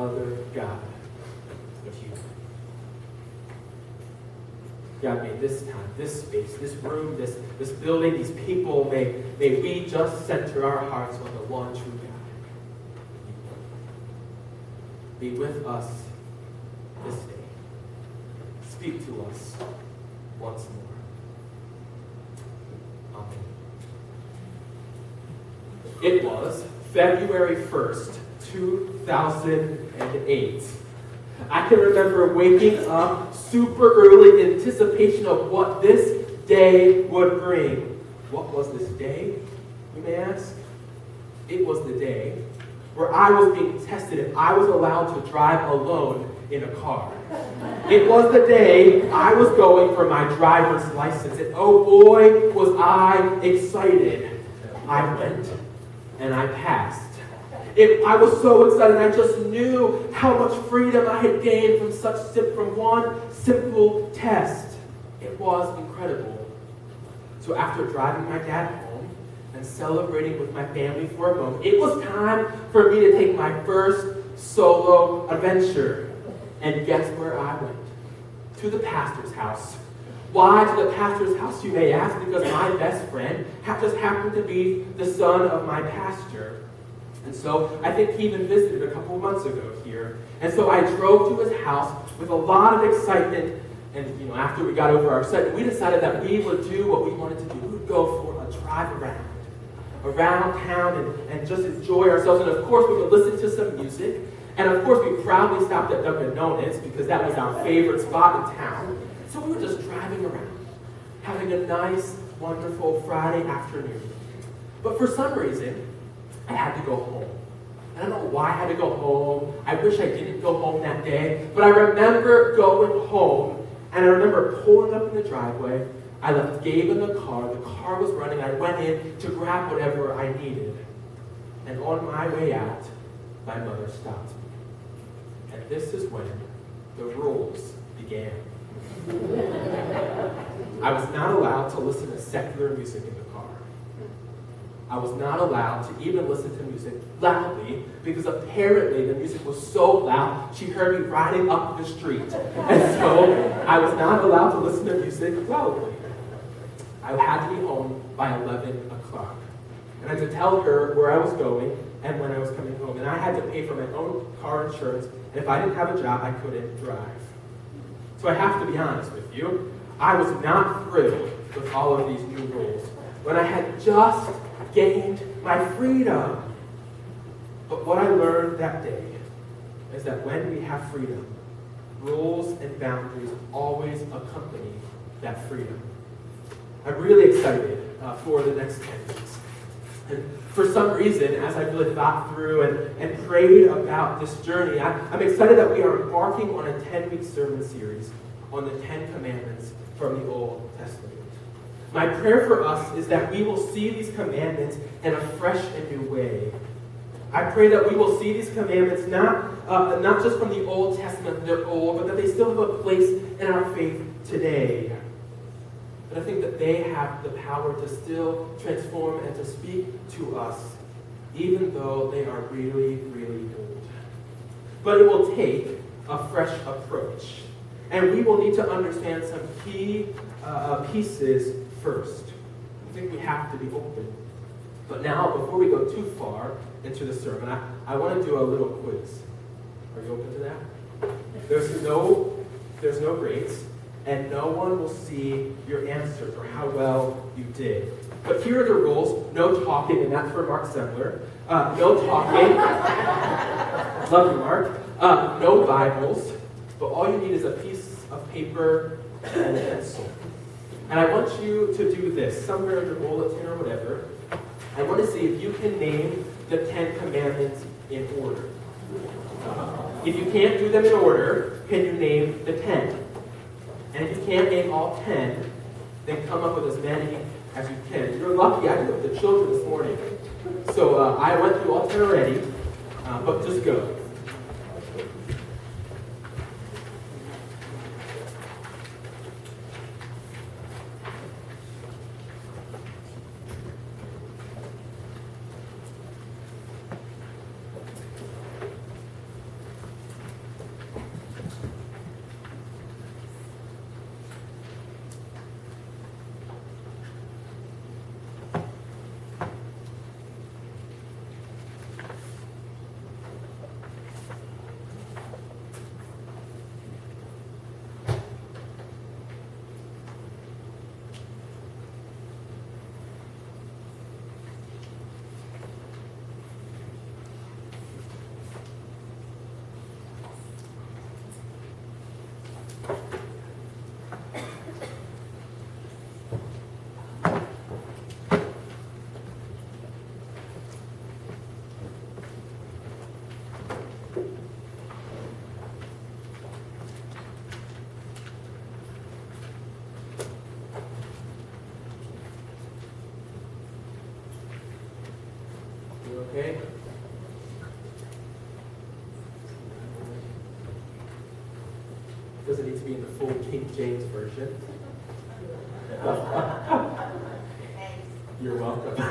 other God but you. God, may this time, this space, this room, this building, these people, may we just center our hearts on the one true God. Be with us this day. Speak to us once more. Amen. It was February 1st, 2008. I can remember waking up super early in anticipation of what this day would bring. What was this day, you may ask? It was the day where I was being tested if I was allowed to drive alone in a car. It was the day I was going for my driver's license, and oh boy, was I excited. I went, and I passed. I was so excited, I just knew how much freedom I had gained from one simple test. It was incredible. So after driving my dad home and celebrating with my family for a moment, it was time for me to take my first solo adventure. And guess where I went? To the pastor's house. Why to the pastor's house, you may ask? Because my best friend just happened to be the son of my pastor. And so I think he even visited a couple of months ago here. And so I drove to his house with a lot of excitement. And after we got over our excitement, we decided that we would do what we wanted to do. We would go for a drive around town and just enjoy ourselves. And of course, we would listen to some music. And of course, we proudly stopped at Dunkin' Donuts because that was our favorite spot in town. So we were just driving around, having a nice, wonderful Friday afternoon. But for some reason, I had to go home. I don't know why I had to go home. I wish I didn't go home that day. But I remember going home, and I remember pulling up in the driveway. I left Gabe in the car. The car was running. I went in to grab whatever I needed. And on my way out, my mother stopped me. And this is when the rules began. I was not allowed to listen to secular music in the car. I was not allowed to even listen to music loudly because apparently the music was so loud she heard me riding up the street. And so I was not allowed to listen to music loudly. I had to be home by 11 o'clock. And I had to tell her where I was going and when I was coming home. And I had to pay for my own car insurance. And if I didn't have a job, I couldn't drive. So I have to be honest with you. I was not thrilled with all of these new rules when I had just gained my freedom. But what I learned that day is that when we have freedom, rules and boundaries always accompany that freedom. I'm really excited for the next 10 weeks. And for some reason, as I really thought through and prayed about this journey, I'm excited that we are embarking on a 10-week sermon series on the 10 Commandments from the Old Testament. My prayer for us is that we will see these commandments in a fresh and new way. I pray that we will see these commandments not just from the Old Testament, they're old, but that they still have a place in our faith today. But I think that they have the power to still transform and to speak to us, even though they are really, really old. But it will take a fresh approach. And we will need to understand some key pieces first. I think we have to be open. But now, before we go too far into the sermon, I want to do a little quiz. Are you open to that? There's no grades, and no one will see your answers or how well you did. But here are the rules. No talking, and that's for Mark Sembler. No talking. Love you, Mark. No Bibles. But all you need is a piece of paper and a pencil. And I want you to do this, somewhere in your bulletin or whatever. I want to see if you can name the 10 Commandments in order. If you can't do them in order, can you name the 10? And if you can't name all 10, then come up with as many as you can. You're lucky. I did it with the children this morning. So I went through all 10 already, but just go. Okay? Doesn't need to be in the full King James version. You're welcome.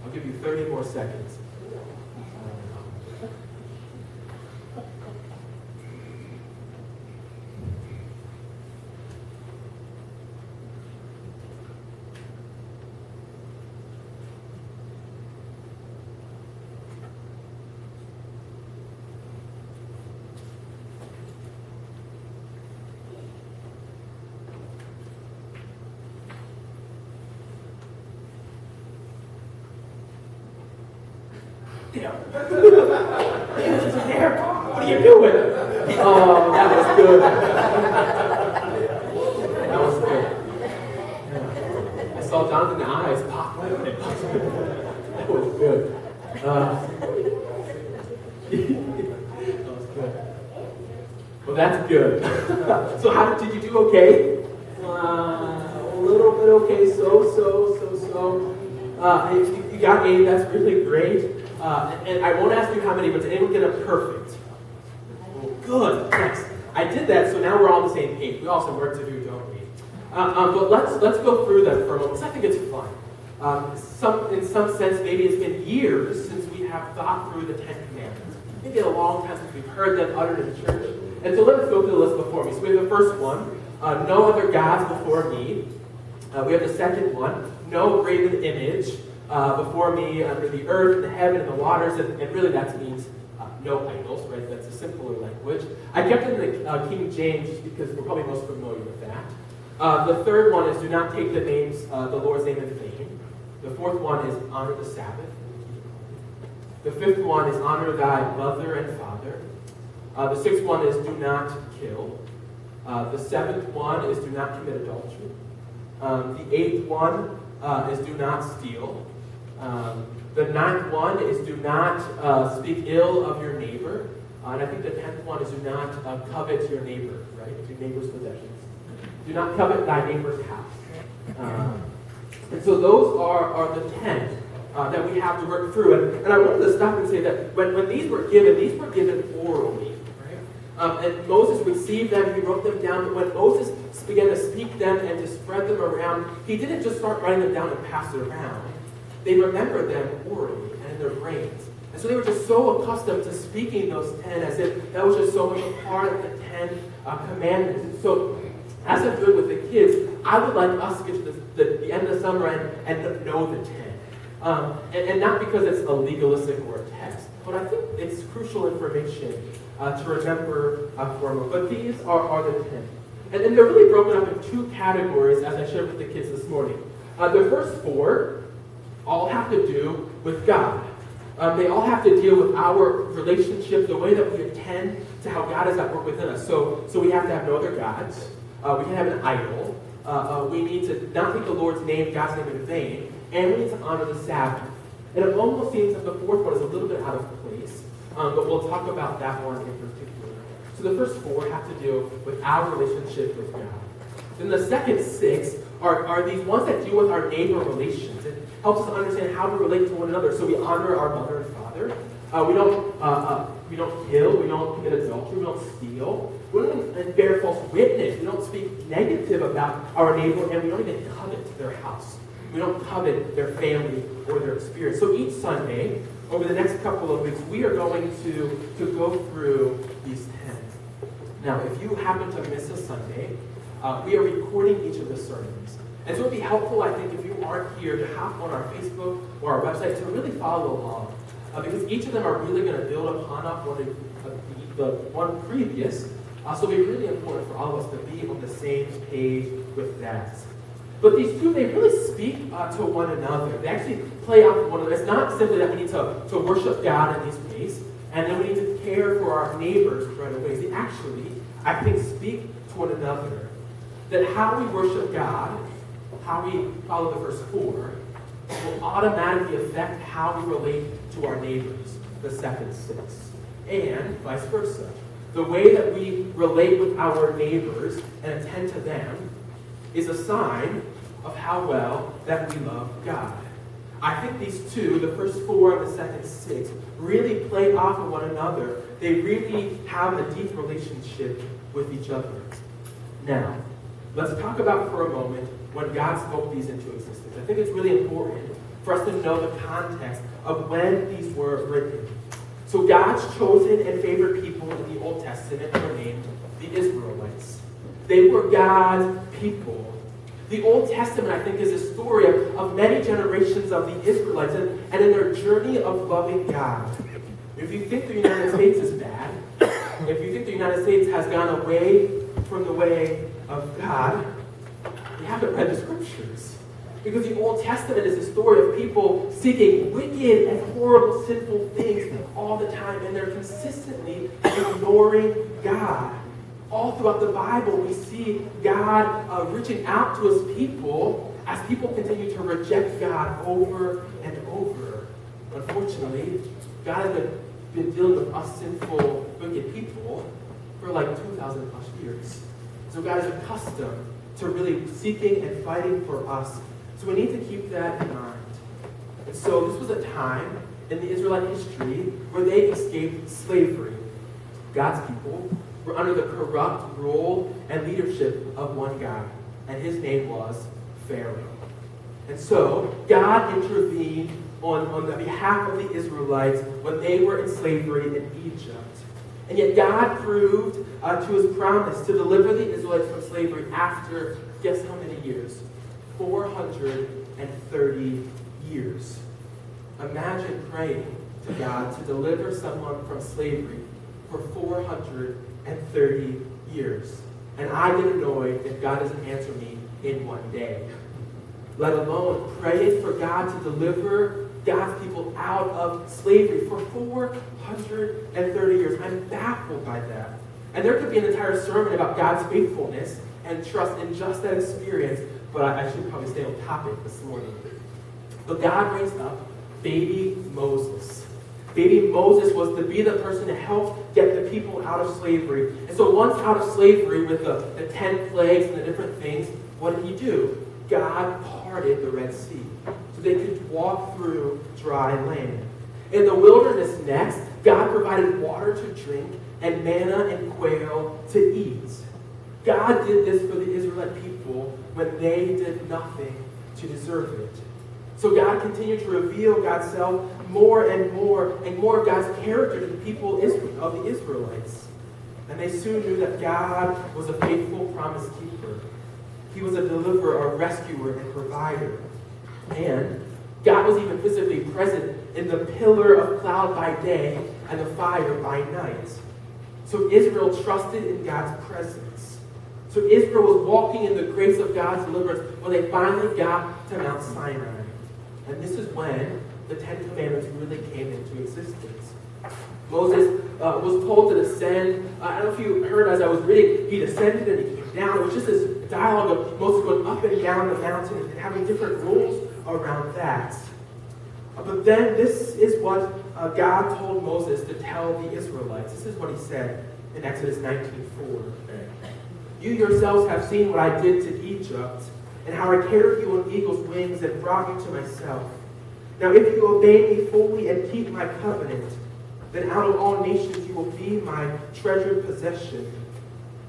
I'll give you 30 more seconds. What are you doing? Oh, that was good. That was good. I saw Jonathan in the eyes pop right when it popped. That was good. That was good. Well, that's good. So how did you do? Okay? A little bit okay. So. You got A. That's really great. And I won't ask you how many, but did anyone get a perfect? Well, good, yes. I did that, so now we're all on the same page. We also have work to do, don't we? But let's go through them for a moment, because I think it's fun. In some sense, maybe it's been years since we have thought through the Ten Commandments. Maybe a long time since we've heard them uttered in church. And so let us go through the list before me. So we have the first one, no other gods before me. We have the second one, no graven image before me under the earth, the heaven, and the waters, and really that means no idols, right? That's a simpler language. I kept it in the King James just because we're probably most familiar with that. The third one is do not take the Lord's name in vain. The fourth one is honor the Sabbath. The fifth one is honor thy mother and father. The sixth one is do not kill. The seventh one is do not commit adultery. The eighth one is do not steal. The ninth one is do not speak ill of your neighbor. And I think the 10th one is do not covet your neighbor, right? Your neighbor's possessions. Do not covet thy neighbor's house. And so those are the 10 that we have to work through. And I wanted to stop and say that when these were given orally. And Moses received them, he wrote them down, but when Moses began to speak them and to spread them around, he didn't just start writing them down and pass it around. They remembered them orally and in their brains. And so they were just so accustomed to speaking those 10 as if that was just so much a part of the 10 commandments. And so as I'm doing with the kids, I would like us to get to the end of the summer and know the 10. And not because it's a legalistic or a test, but I think it's crucial information to remember for a moment. But these are the 10. And they're really broken up in two categories, as I shared with the kids this morning. The first 4 all have to do with God. They all have to deal with our relationship, the way that we attend to how God is at work within us. So we have to have no other gods. We can have an idol. We need to not take the Lord's name, God's name in vain. And we need to honor the Sabbath. And it almost seems that the fourth one is a little bit out of place. But we'll talk about that one in particular. So the first 4 have to do with our relationship with God. Then the second 6 are these ones that deal with our neighbor relations. It helps us understand how we relate to one another. So we honor our mother and father. We don't kill. We don't commit adultery. We don't steal. We don't even bear false witness. We don't speak negative about our neighbor, and we don't even covet their house. We don't covet their family or their experience. So each Sunday, over the next couple of weeks, we are going to go through these 10. Now, if you happen to miss a Sunday, we are recording each of the sermons. And so it would be helpful, I think, if you aren't here, to hop on our Facebook or our website to really follow along. Because each of them are really going to build upon the one previous. So it'll be really important for all of us to be on the same page with that. But these two, they really speak to one another. They actually play out to one another. It's not simply that we need to worship God in these ways, and then we need to care for our neighbors in other ways. They actually, I think, speak to one another. That how we worship God, how we follow the first 4, will automatically affect how we relate to our neighbors, the second 6. And vice versa. The way that we relate with our neighbors and attend to them is a sign of how well that we love God. I think these two, the first 4 and the second 6, really play off of one another. They really have a deep relationship with each other. Now, let's talk about for a moment when God spoke these into existence. I think it's really important for us to know the context of when these were written. So God's chosen and favored people in the Old Testament were named the Israelites. They were God's people. The Old Testament, I think, is a story of many generations of the Israelites and in their journey of loving God. If you think the United States is bad, if you think the United States has gone away from the way of God, you haven't read the Scriptures. Because the Old Testament is a story of people seeking wicked and horrible, sinful things all the time, and they're consistently ignoring God. All throughout the Bible, we see God reaching out to his people as people continue to reject God over and over. Unfortunately, God has been dealing with us sinful, wicked people for like 2,000 plus years. So God is accustomed to really seeking and fighting for us. So we need to keep that in mind. And so this was a time in the Israelite history where they escaped slavery. God's people were under the corrupt rule and leadership of one guy, and his name was Pharaoh. And so God intervened on the behalf of the Israelites when they were in slavery in Egypt. And yet God proved to his promise to deliver the Israelites from slavery after, guess how many years? 430 years. Imagine praying to God to deliver someone from slavery for 430 years. And I get annoyed if God doesn't answer me in one day. Let alone praying for God to deliver God's people out of slavery for 430 years. I'm baffled by that. And there could be an entire sermon about God's faithfulness and trust in just that experience, but I should probably stay on topic this morning. But God raised up baby Moses. Baby Moses was to be the person to help get the people out of slavery. And so once out of slavery with the 10 plagues and the different things, what did he do? God parted the Red Sea so they could walk through dry land. In the wilderness next, God provided water to drink and manna and quail to eat. God did this for the Israelite people when they did nothing to deserve it. So God continued to reveal God's self more and more of God's character to the people of the Israelites. And they soon knew that God was a faithful promise keeper. He was a deliverer, a rescuer, and provider. And God was even physically present in the pillar of cloud by day and the fire by night. So Israel trusted in God's presence. So Israel was walking in the grace of God's deliverance when they finally got to Mount Sinai. And this is when the 10 Commandments really came into existence. Moses was told to descend. I don't know if you heard as I was reading, he descended and he came down. It was just this dialogue of Moses going up and down the mountain and having different rules around that. But then this is what God told Moses to tell the Israelites. This is what he said in Exodus 19:4. You yourselves have seen what I did to Egypt, and how I carried you on eagle's wings and brought you to myself. Now if you obey me fully and keep my covenant, then out of all nations you will be my treasured possession.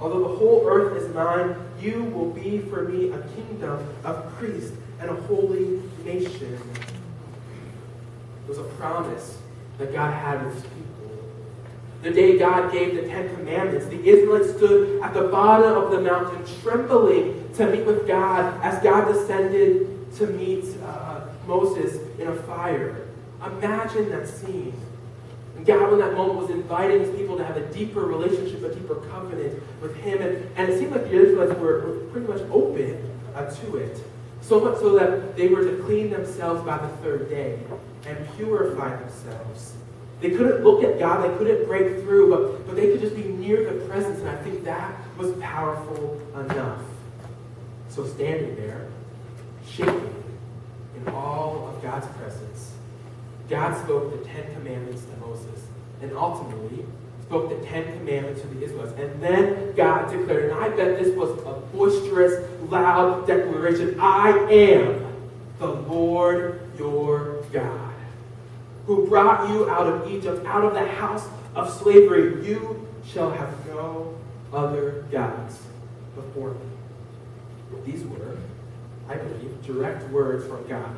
Although the whole earth is mine, you will be for me a kingdom of priests and a holy nation. It was a promise that God had with his people. The day God gave the 10 Commandments, the Israelites stood at the bottom of the mountain trembling to meet with God as God descended to meet Moses in a fire. Imagine that scene. And God, in that moment, was inviting his people to have a deeper relationship, a deeper covenant with him. And it seemed like the Israelites were pretty much open to it. So much so that they were to clean themselves by the third day and purify themselves. They couldn't look at God, they couldn't break through, but they could just be near the presence, and I think that was powerful enough. So standing there, shaking in all of God's presence, God spoke the 10 Commandments to Moses, and ultimately spoke the 10 Commandments to the Israelites. And then God declared, and I bet this was a boisterous, loud declaration, I am the Lord your God, who brought you out of Egypt, out of the house of slavery. You shall have no other gods before me. These were, I believe, direct words from God.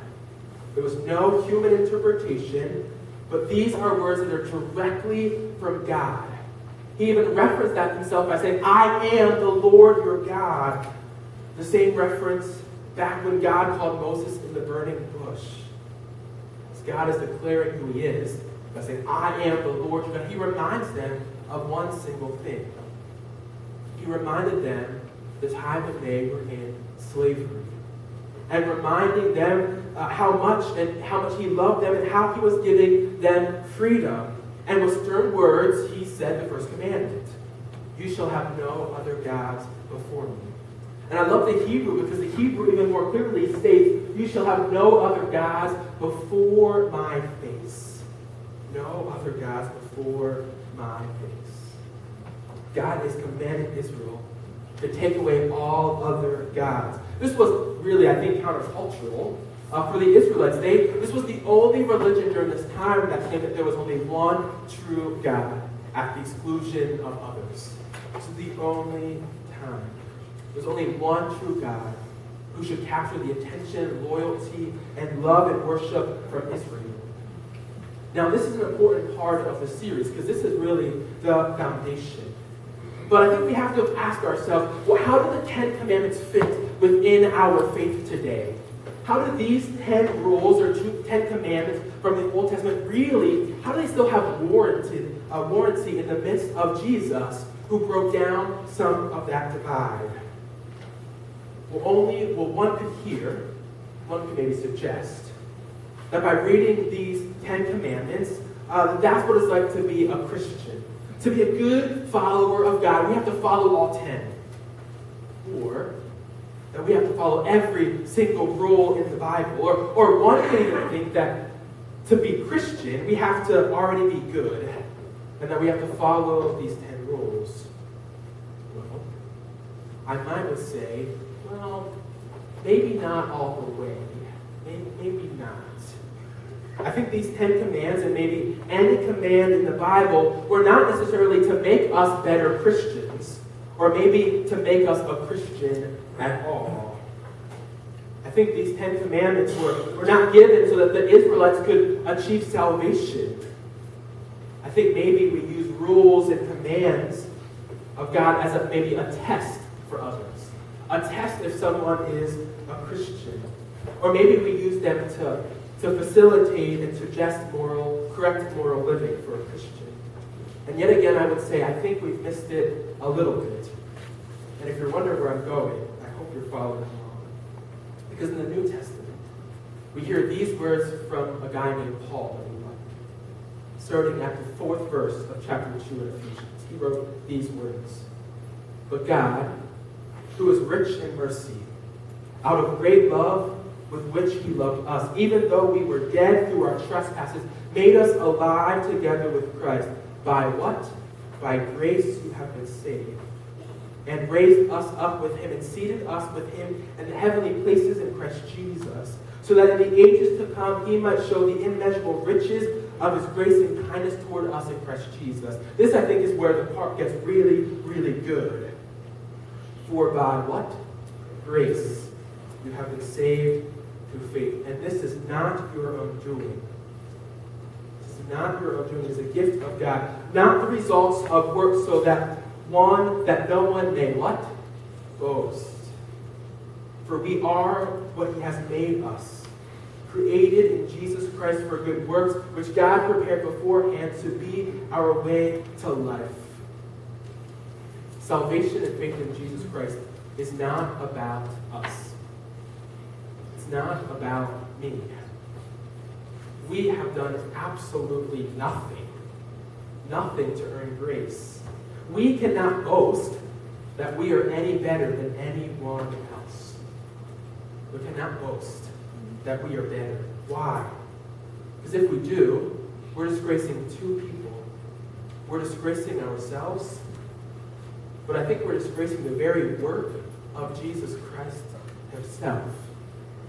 There was no human interpretation, but these are words that are directly from God. He even referenced that himself by saying, I am the Lord your God. The same reference back when God called Moses in the burning bush. As God is declaring who he is by saying, I am the Lord your God. He reminds them of one single thing. He reminded them the time when they were in slavery, and reminding them how much he loved them and how he was giving them freedom. And with stern words, he said the first commandment, you shall have no other gods before me. And I love the Hebrew because the Hebrew even more clearly states, you shall have no other gods before my face. No other gods before my face. God is commanding Israel to take away all other gods. This was really, I think, countercultural for the Israelites. This was the only religion during this time that claimed that there was only one true God at the exclusion of others. This is the only time. There's only one true God who should capture the attention, loyalty, and love and worship from Israel. Now, this is an important part of the series because this is really the foundation. But I think we have to ask ourselves, well, how do the 10 Commandments fit within our faith today? How do these 10 rules or 10 Commandments from the Old Testament really, how do they still have warranty in the midst of Jesus, who broke down some of that divide? One could maybe suggest that by reading these 10 Commandments, that's what it's like to be a Christian. To be a good follower of God, we have to follow all 10. Or that we have to follow every single rule in the Bible. Or one could even think that to be Christian, we have to already be good. And that we have to follow these 10 rules. Well, I might say, well, maybe not all the way. Maybe not. I think these 10 commands, and maybe any command in the Bible, were not necessarily to make us better Christians, or maybe to make us a Christian at all. I think these 10 commandments were not given so that the Israelites could achieve salvation. I think maybe we use rules and commands of God as maybe a test for others. A test if someone is a Christian. Or maybe we use them to facilitate and suggest correct moral living for a Christian. And yet again, I would say, I think we've missed it a little bit. And if you're wondering where I'm going, I hope you're following along. Because in the New Testament, we hear these words from a guy named Paul that we like. Starting at the 4th verse of chapter 2 of Ephesians. He wrote these words. But God, who is rich in mercy, out of great love with which he loved us, even though we were dead through our trespasses, made us alive together with Christ. By what? By grace you have been saved. And raised us up with him and seated us with him in the heavenly places in Christ Jesus, so that in the ages to come he might show the immeasurable riches of his grace and kindness toward us in Christ Jesus. This, I think, is where the part gets really, really good. For by what? Grace you have been saved through faith. And this is not your own doing. This is not your own doing. It is a gift of God. Not the results of works, so that no one may what? Boast. For we are what he has made us, created in Jesus Christ for good works, which God prepared beforehand to be our way to life. Salvation and faith in Jesus Christ is not about us. It's not about me. We have done absolutely nothing to earn grace. We cannot boast that we are any better than anyone else. We cannot boast that we are better. Why? Because if we do, we're disgracing two people. we're disgracing ourselves, but I think we're disgracing the very work of Jesus Christ himself.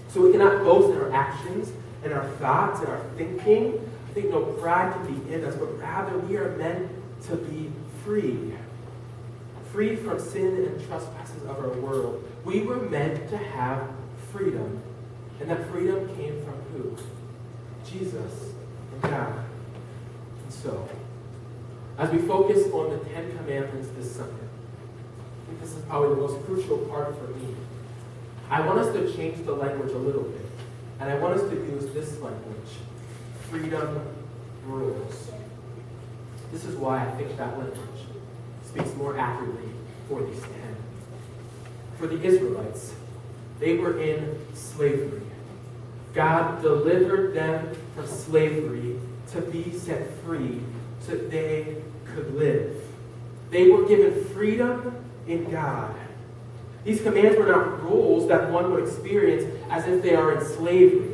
So we cannot boast in our actions and our thoughts and our thinking. I think no pride can be in us, but rather we are meant to be free. Free from sin and trespasses of our world. We were meant to have freedom. And that freedom came from who? Jesus and God. And so, as we focus on the 10 Commandments this Sunday, I think this is probably the most crucial part for me. I want us to change the language a little bit. And I want us to use this language. Freedom rules. This is why I think that language speaks more accurately for these 10. For the Israelites, they were in slavery. God delivered them from slavery to be set free so that they could live. They were given freedom in God. These commands were not rules that one would experience as if they are in slavery.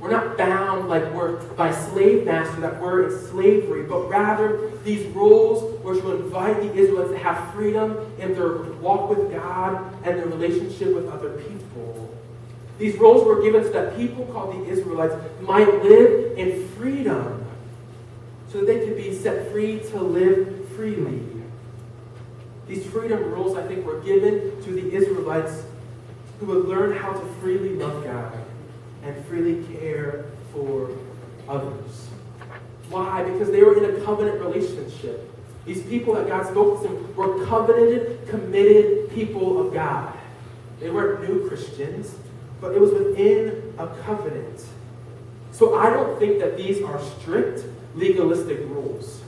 We're not bound like we're by slave master that we're in slavery, but rather these rules were to invite the Israelites to have freedom in their walk with God and their relationship with other people. These rules were given so that people called the Israelites might live in freedom, so that they could be set free to live freely. These freedom rules, I think, were given to the Israelites who would learn how to freely love God and freely care for others. Why? Because they were in a covenant relationship. These people that God spoke to them were covenanted, committed people of God. They weren't new Christians, but it was within a covenant. So I don't think that these are strict, legalistic rules.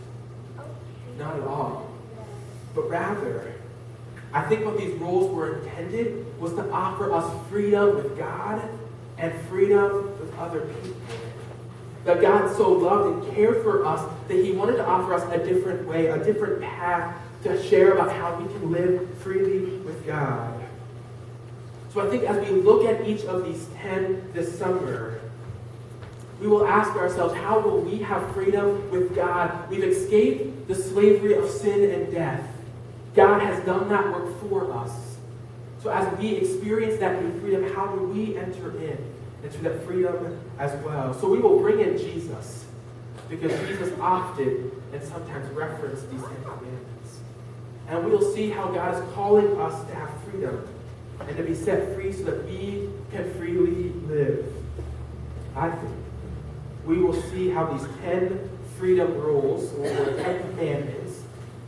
Not at all. But rather, I think what these rules were intended was to offer us freedom with God and freedom with other people. That God so loved and cared for us that he wanted to offer us a different way, a different path to share about how we can live freely with God. So I think as we look at each of these 10 this summer, we will ask ourselves, how will we have freedom with God? We've escaped the slavery of sin and death. God has done that work for us. So as we experience that new freedom, how do we enter into that freedom as well? So we will bring in Jesus, because Jesus often and sometimes referenced these 10 commandments. And we'll see how God is calling us to have freedom and to be set free so that we can freely live. I think we will see how these 10 freedom rules, or 10 commandments,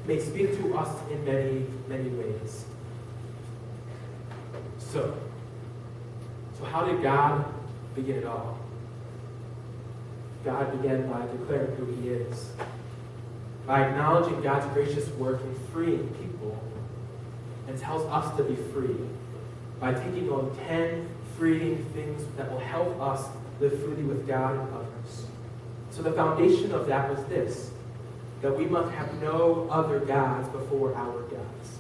may speak to us in many, many ways. So how did God begin it all? God began by declaring who he is, by acknowledging God's gracious work in freeing people, and tells us to be free by taking on 10 freeing things that will help us live freely with God and others. So the foundation of that was this, that we must have no other gods before our gods.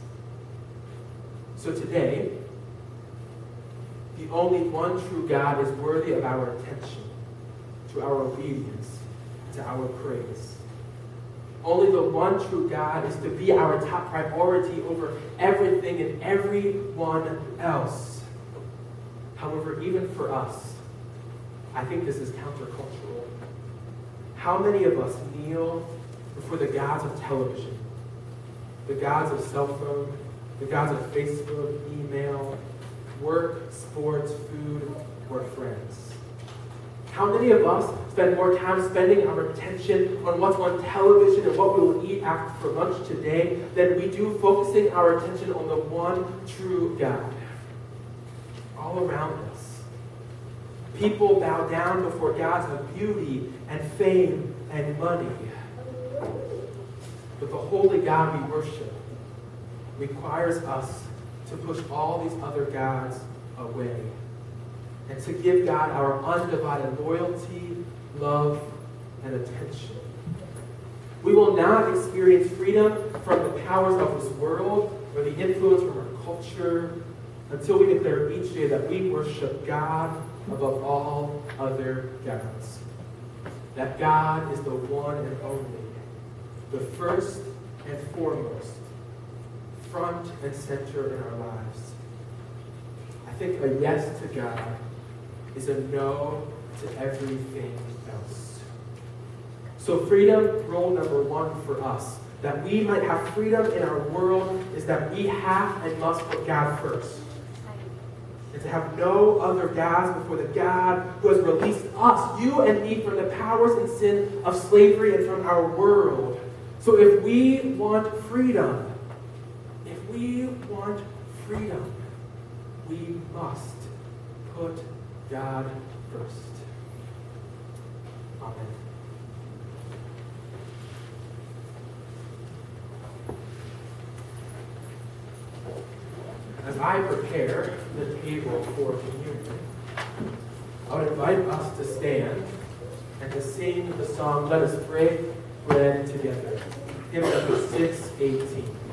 So today, the only one true God is worthy of our attention, to our obedience, to our praise. Only the one true God is to be our top priority over everything and everyone else. However, even for us, I think this is countercultural. How many of us kneel before the gods of television, the gods of cell phone, the gods of Facebook, email, work, sports, food, or friends? How many of us spend more time spending our attention on what's on television and what we will eat after for lunch today than we do focusing our attention on the one true God? All around us, people bow down before gods of beauty and fame and money. But the holy God we worship requires us to push all these other gods away and to give God our undivided loyalty, love, and attention. We will not experience freedom from the powers of this world or the influence from our culture until we declare each day that we worship God above all other gods. That God is the one and only, the first and foremost, front and center in our lives. I think a yes to God is a no to everything else. So freedom, rule number one for us, that we might have freedom in our world, is that we have and must put God first. And to have no other gods before the God who has released us, you and me, from the powers and sin of slavery and from our world. So if we want freedom, we must put God first. Amen. As I prepare the table for communion, I would invite us to stand and to sing the song, Let Us Break Bread Together. Hymn number 618.